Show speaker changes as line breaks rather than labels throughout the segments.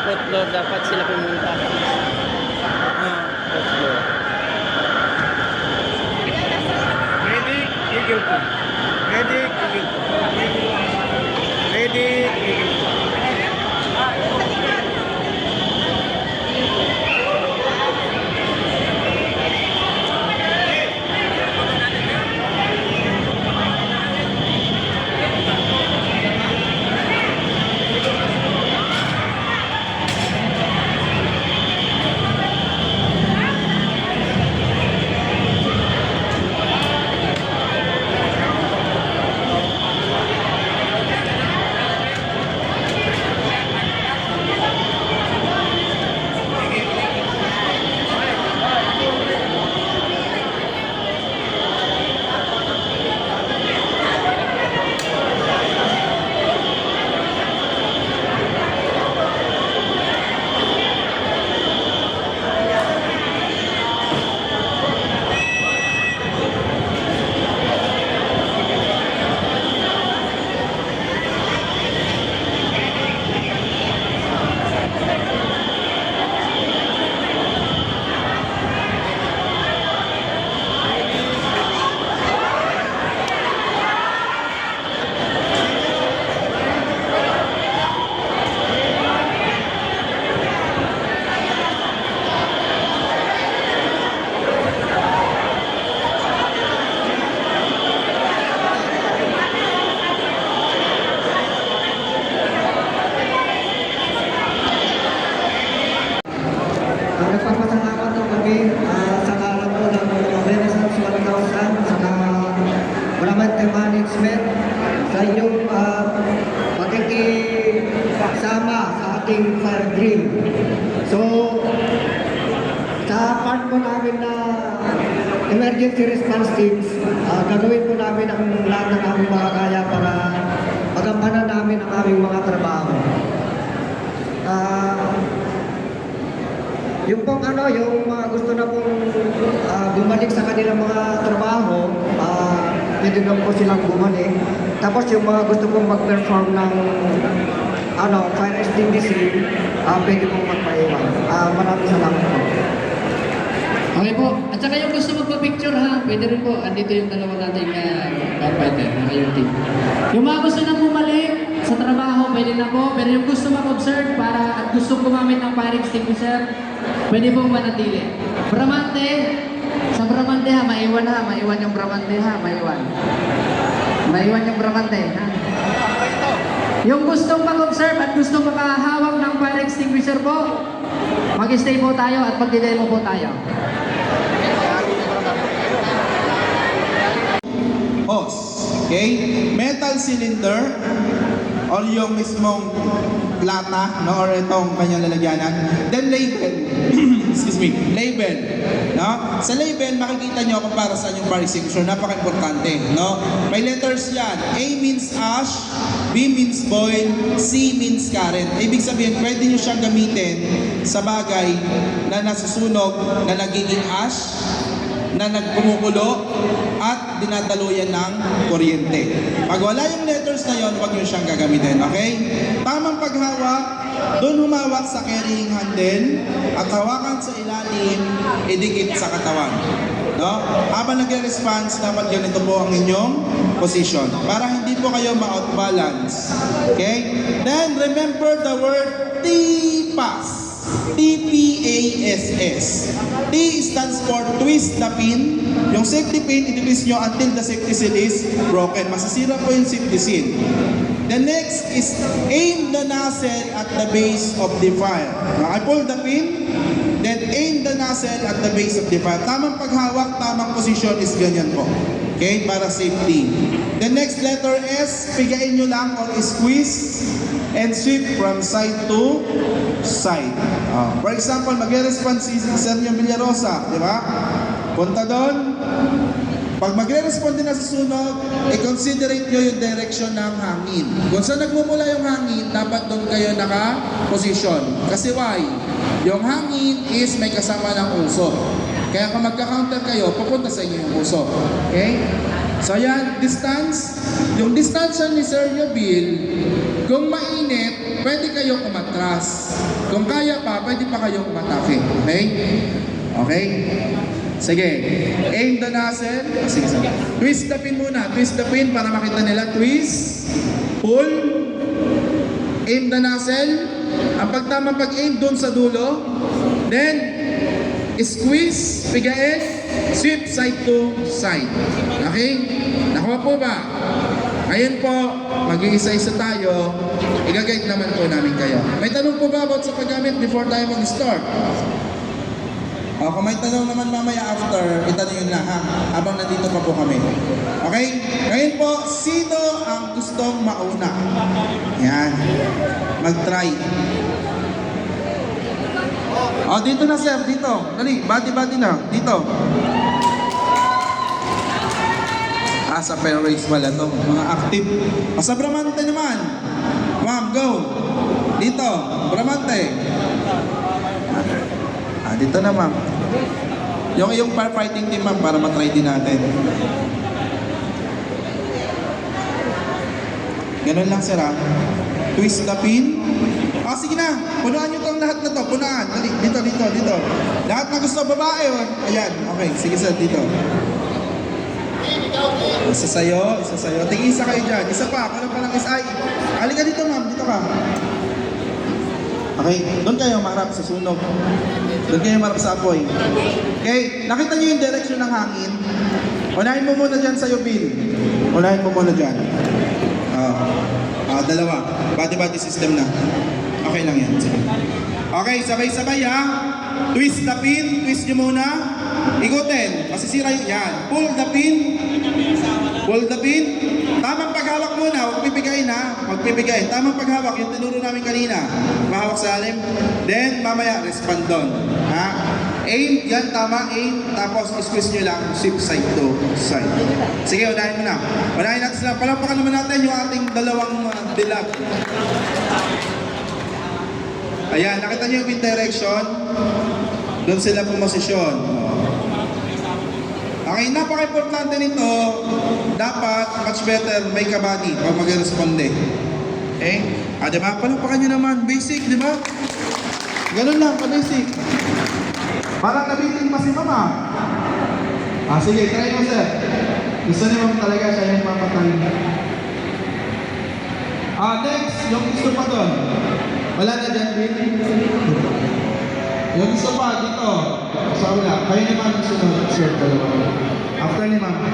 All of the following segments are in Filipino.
Fourth floor dapat sila pumunta. Fourth floor.
Medic, Eagle po. Medic, Eagle po. Medic, Eagle po.
Nagpapasalamat po kami sa kalam po ng Renaissance 1000 sa Bramante Management sa inyong pakikisama sa ating fire drill. So, sa part po namin na emergency response teams, gagawin po namin ang lahat ng aming makakaya para magampanan namin ang aming mga trabaho. Yung pong yung mga gusto na pong bumalik sa kanilang mga trabaho, pwede na po silang bumalik. Tapos yung mga gusto pong mag-perform ng fire extinguishing, pwede pong magpaiwan. Maraming salamat po.
Okay po. At saka yung gusto magpa-picture ha, pwede rin po. Andito yung dalawa nating firefighter, yung team. Yung mga gusto na bumalik sa trabaho, pwede na po. Pero yung gusto mag-observe at gusto gumamit ng fire extinguisher, pwede pong manatili. Bramante, sa Bramante ha, maiwan yung Bramante ha, maiwan. Maiwan yung Bramante ha. Yung gustong mag-observe at gustong makahawak ng fire extinguisher po, mag-stay po tayo at mag-demo po tayo.
Hose, okay? Metal cylinder or yung mismong lata, no, or itong kanyang lalagyanan. Then label, excuse me, label, no? Sa label, makikita nyo kung para saan yung fire extinguisher, napaka-importante, no? May letters yan. A means ash, B means boil, C means current. Ibig sabihin, pwede nyo siyang gamitin sa bagay na nasusunog, na nagiging ash, na nagpumukulo at dinadaluyan ng kuryente. Pag wala yung letters na yon, huwag nyo siyang gagamitin, okay? Tamang paghawak, doon humawak sa carrying handle at hawakan sa ilalim, idikit sa katawan. No? Habang nagre-response, dapat ganito po ang inyong position para hindi po kayo ma-outbalance. Okay? Then, remember the word TPASS. TPASS. T stands for twist the pin, yung Yung safety pin, i-decrease nyo until the safety seal is broken. Masisira po yung safety seal. The next is aim the nozzle at the base of the fire. I pull the pin, then aim the nozzle at the base of the fire. Tamang paghawak, tamang position is ganyan po. Okay, para safety. The next letter S, pigain nyo lang or squeeze and sweep from side to side. For example, magre-respond si Sergio Villarosa, di ba? Punta doon. Pag magre-respond din na sa sunog, i-considerate nyo yung direction ng hangin. Kung saan nagmumula yung hangin, dapat doon kayo naka-position. Kasi why? Yung hangin is may kasama ng usok. Kaya kung magka-counter kayo, papunta sa inyo yung usok. Okay? So yan, distance. Yung distansya ni Sir Bill, kung mainit, pwede kayong umatras. Kung kaya pa, pwede pa kayong umatake. Okay? Okay? Sige. Aim the nozzle. Sige. Twist the pin muna. Twist the pin para makita nila. Twist. Pull. Aim the nozzle. Ang pagtamang pag-aim doon sa dulo. Then, squeeze. Pigain. Sweep side to side. Okay? Nakuha po ba? Ngayon po, mag-iisa-isa tayo. I-guide naman po namin kayo. May tanong po ba about sa paggamit before tayo mag-start? Kung may tanong naman mamaya after, itanong yun na ha, habang nandito pa po kami. Okay? Ngayon po, sino ang gustong mauna? Yan. Mag-try. Dito na sir, dito. Dali, bati-bati na. Dito. Sa Fairways pala to. Mga active. Sa Bramante naman. Ma'am, go. Dito, Bramante. Dito na ma'am. Yung firefighting team ma'am para matry din natin. Ganun lang sir ha. Twist the pin. Sige na. Punuan nyo itong lahat na to. Punuan. Dito. Lahat na gusto babae. Ayan. Okay. Sige sir. Dito. Isa sa'yo. Tingin isa kayo dyan. Isa pa. Kung pa lang isa. Halika dito ma'am. Dito ka. Okay, doon kayo marap sa sunog. Doon kayo marap sa apoy. Okay, nakita niyo yung direction ng hangin? Unahin mo muna dyan sa'yo, Bill. Unahin mo muna dyan. Dalawa. Body-body system na. Okay lang yan. Sige. Okay, sabay-sabay ha. Twist the pin. Twist nyo muna. Ikutin. Masisira yun. Yan. Pull the pin. Pull the pin. Tamang paghawak muna. Huwag pipigayin ha. Magpipigay. Tamang paghawak. Yung tinuro namin kanina. Mahawak sa alim. Then, mamaya, respond doon. Ha? Aim. Yan, tama. Aim. Tapos, squeeze nyo lang. Sweep side to side. Sige, unahin mo na. Unahin natin sila. Palampakan naman natin yung ating dalawang dilag. Ayan, nakita nyo yung wind direction? Doon sila pumosisyon. Okay, napaka-importante nito. Dapat, much better, may kabady pag mag-responde. Okay? Diba? Palampakan nyo naman. Basic, di ba? Ganun lang, pa-basic. Parang nabitin pa si mama. Sige, try mo sir. Gusto ni mama talaga siya yung mapatay. Next, yung gusto pa doon. Wala na dyan, Bill. Yung gusto pa, dito. Sa wala. Kayo naman gusto na sir, dalawa. After ni mama.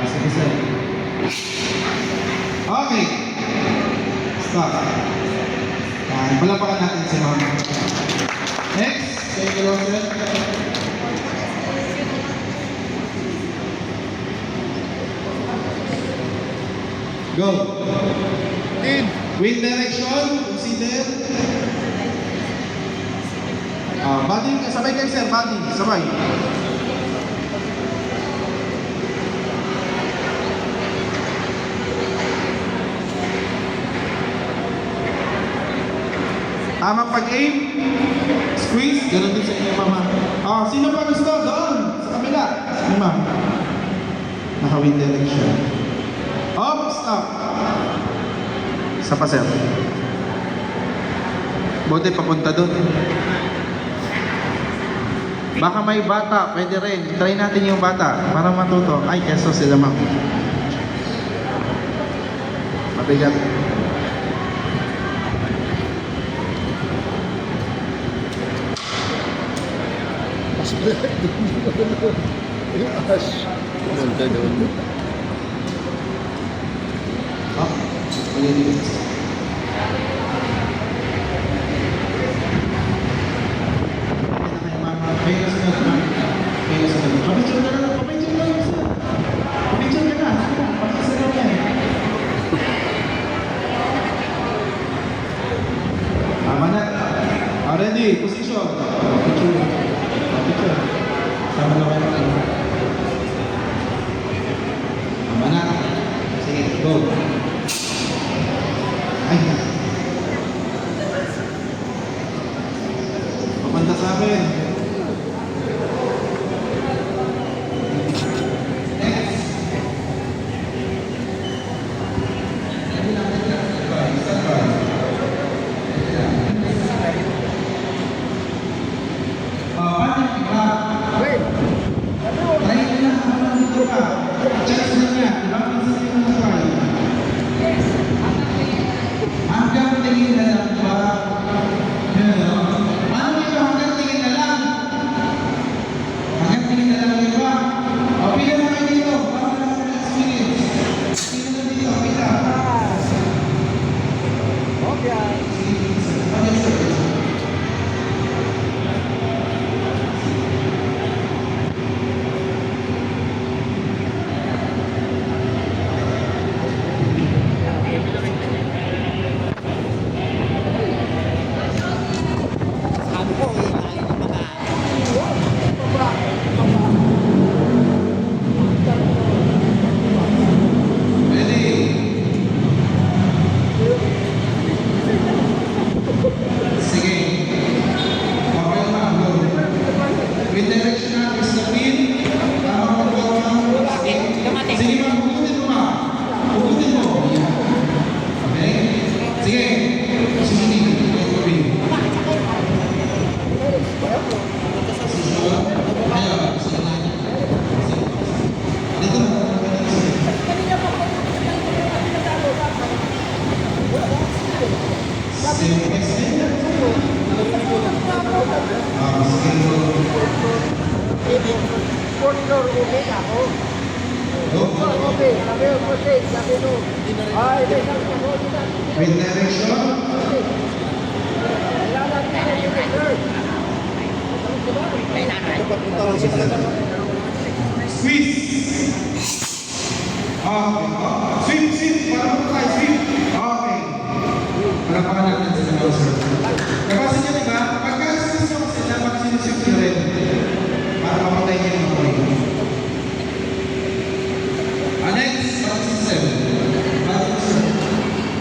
Sige sir. Okay. Stop. Palapakan natin si mama. Next. Thank you, sir. Go. Wind direction. Consider. Body. Sabay kayo, sir. Body. Sabay. Tamang pag-aim. Squeeze. Ganun din sa inyo, mama. Sino pa gusto? Doon. Sa kabila. Sige, ma'am. Naka-wind direction. Stop. Isa pa, sir. Buti papunta doon. Baka may bata. Pwede rin. Try natin yung bata para matuto. Ay, keso sila, ma'am. Mabigat.
Punta doon.
Oh, ulit. Tama na. Ready, position. Picture. Sama na kayo. Tama na. Sige, go. Ay. Papunta sa akin. Hanggang tingin na lang ba? Ano ito? Hanggang tingin na lang. Hanggang tingin na lang ba? O, pila na kayo dito. Para na sa experience. Pila na dito. Pila. With direction natin sa pin, para magagawa mo. Sige, hugutin mo ba? Hugutin mo. Okay? Sige. Sumunod. Pin. Dito na. With direction. Squeeze. Okay. Sweep. Para mo tayo, sweep. Okay. Palapakan natin sa mga sir. Napasin nyo diba? Pagka sinisip kasi dapat sinisip nyo rin. Para mamatay nyo yung apoy. Next, baptism. Baptism.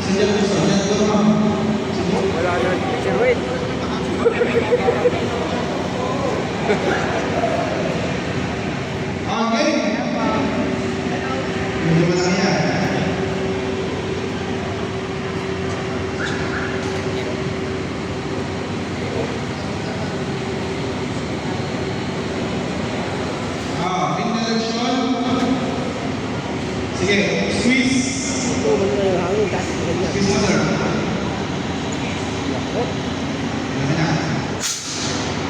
Sejak besar, dan doa.
Wala na, Sir Wade.
Okay. Medyo masaya. In direction. Sige, squeeze. Squeeze mo, sir. Ayan na.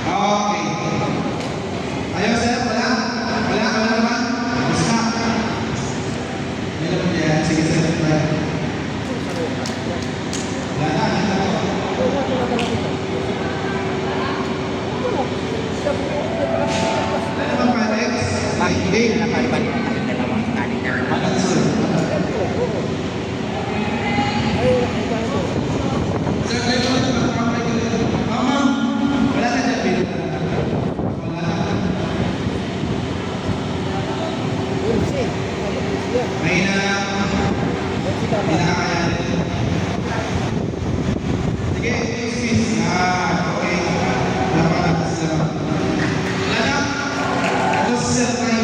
Okay. Ayaw, sir? Wala naman? Basta. May naman yan. Sige, sir. Wala na. Wala naman pa, Rex? Hindi. Akan, sir. Sir, kayo naman ito. Mama, wala na dyan, Bill. Wala na. May na. Pinakayan. Sige, squeeze. Okay. Wala pa na. Wala na. Ito si Sir Tay.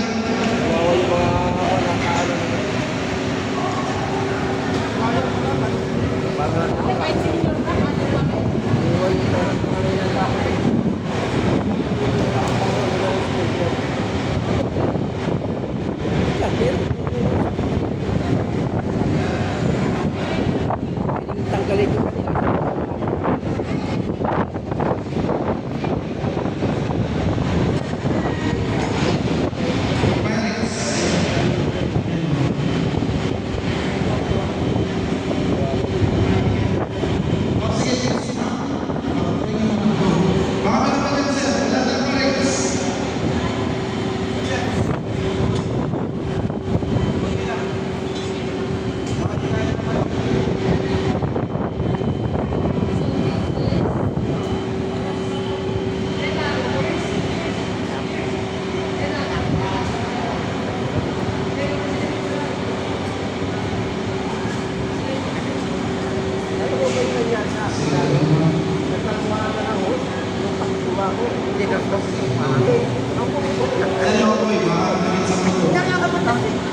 Tanggalin yung kanila.
Ah,